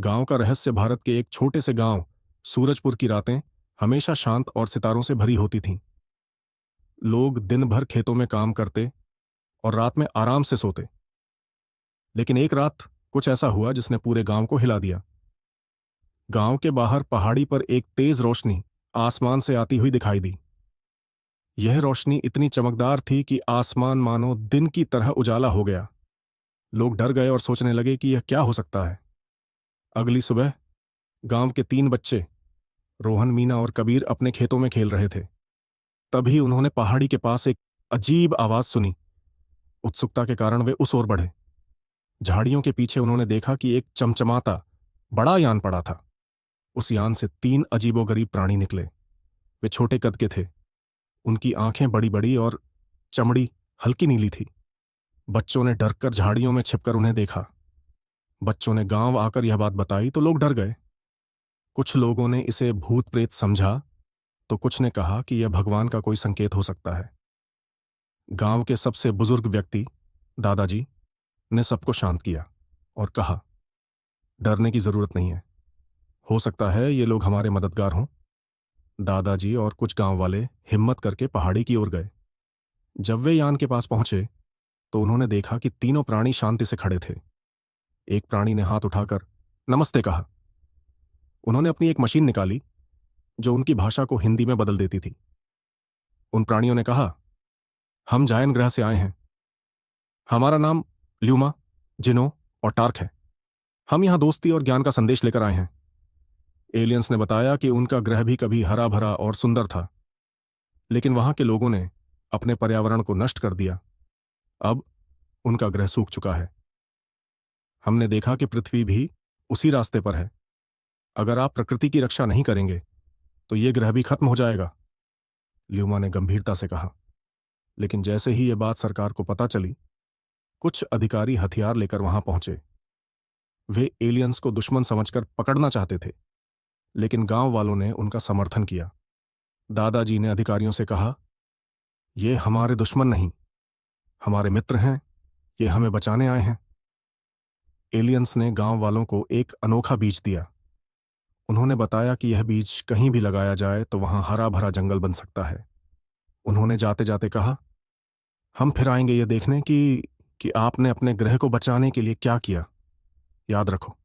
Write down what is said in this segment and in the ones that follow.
गांव का रहस्य। भारत के एक छोटे से गांव सूरजपुर की रातें हमेशा शांत और सितारों से भरी होती थीं। लोग दिन भर खेतों में काम करते और रात में आराम से सोते। लेकिन एक रात कुछ ऐसा हुआ जिसने पूरे गांव को हिला दिया। गांव के बाहर पहाड़ी पर एक तेज रोशनी आसमान से आती हुई दिखाई दी। यह रोशनी इतनी चमकदार थी कि आसमान मानो दिन की तरह उजाला हो गया। लोग डर गए और सोचने लगे कि यह क्या हो सकता है। अगली सुबह गांव के 3 बच्चे रोहन, मीना और कबीर अपने खेतों में खेल रहे थे। तभी उन्होंने पहाड़ी के पास एक अजीब आवाज सुनी। उत्सुकता के कारण वे उस ओर बढ़े। झाड़ियों के पीछे उन्होंने देखा कि एक चमचमाता बड़ा यान पड़ा था। उस यान से 3 अजीबोगरीब प्राणी निकले। वे छोटे कद के थे। उनकी आंखें बड़ी बड़ी और चमड़ी हल्की नीली थी। बच्चों ने डरकर झाड़ियों में छिपकर उन्हें देखा। बच्चों ने गांव आकर यह बात बताई तो लोग डर गए। कुछ लोगों ने इसे भूत प्रेत समझा तो कुछ ने कहा कि यह भगवान का कोई संकेत हो सकता है। गांव के सबसे बुजुर्ग व्यक्ति दादाजी ने सबको शांत किया और कहा, डरने की जरूरत नहीं है। हो सकता है ये लोग हमारे मददगार हों। दादाजी और कुछ गांव वाले हिम्मत करके पहाड़ी की ओर गए। जब वे यान के पास पहुंचे तो उन्होंने देखा कि तीनों प्राणी शांति से खड़े थे। एक प्राणी ने हाथ उठाकर नमस्ते कहा। उन्होंने अपनी एक मशीन निकाली जो उनकी भाषा को हिंदी में बदल देती थी। उन प्राणियों ने कहा, हम जायन ग्रह से आए हैं। हमारा नाम ल्यूमा, जिनो और टार्क है। हम यहां दोस्ती और ज्ञान का संदेश लेकर आए हैं। एलियंस ने बताया कि उनका ग्रह भी कभी हरा भरा और सुंदर था, लेकिन वहां के लोगों ने अपने पर्यावरण को नष्ट कर दिया। अब उनका ग्रह सूख चुका है। हमने देखा कि पृथ्वी भी उसी रास्ते पर है। अगर आप प्रकृति की रक्षा नहीं करेंगे तो यह ग्रह भी खत्म हो जाएगा, ल्यूमा ने गंभीरता से कहा। लेकिन जैसे ही यह बात सरकार को पता चली, कुछ अधिकारी हथियार लेकर वहां पहुंचे। वे एलियंस को दुश्मन समझकर पकड़ना चाहते थे, लेकिन गांव वालों ने उनका समर्थन किया। दादाजी ने अधिकारियों से कहा, ये हमारे दुश्मन नहीं, हमारे मित्र हैं। ये हमें बचाने आए हैं। एलियंस ने गांव वालों को एक अनोखा बीज दिया। उन्होंने बताया कि यह बीज कहीं भी लगाया जाए तो वहां हरा भरा जंगल बन सकता है। उन्होंने जाते जाते कहा, हम फिर आएंगे ये देखने कि आपने अपने ग्रह को बचाने के लिए क्या किया। याद रखो,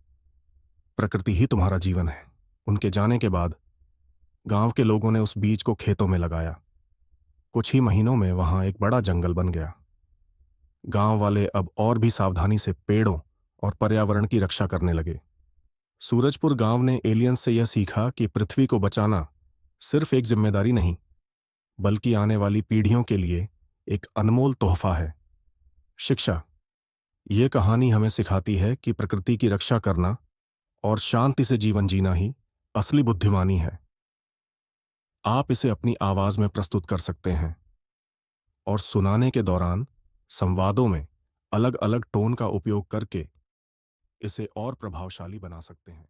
प्रकृति ही तुम्हारा जीवन है। उनके जाने के बाद गांव के लोगों ने उस बीज को खेतों में लगाया। कुछ ही महीनों में वहां एक बड़ा जंगल बन गया। गांव वाले अब और भी सावधानी से पेड़ों और पर्यावरण की रक्षा करने लगे। सूरजपुर गांव ने एलियंस से यह सीखा कि पृथ्वी को बचाना सिर्फ एक जिम्मेदारी नहीं, बल्कि आने वाली पीढ़ियों के लिए एक अनमोल तोहफा है। शिक्षा। यह कहानी हमें सिखाती है कि प्रकृति की रक्षा करना और शांति से जीवन जीना ही असली बुद्धिमानी है। आप इसे अपनी आवाज में प्रस्तुत कर सकते हैं और सुनाने के दौरान संवादों में अलग अलग टोन का उपयोग करके इसे और प्रभावशाली बना सकते हैं।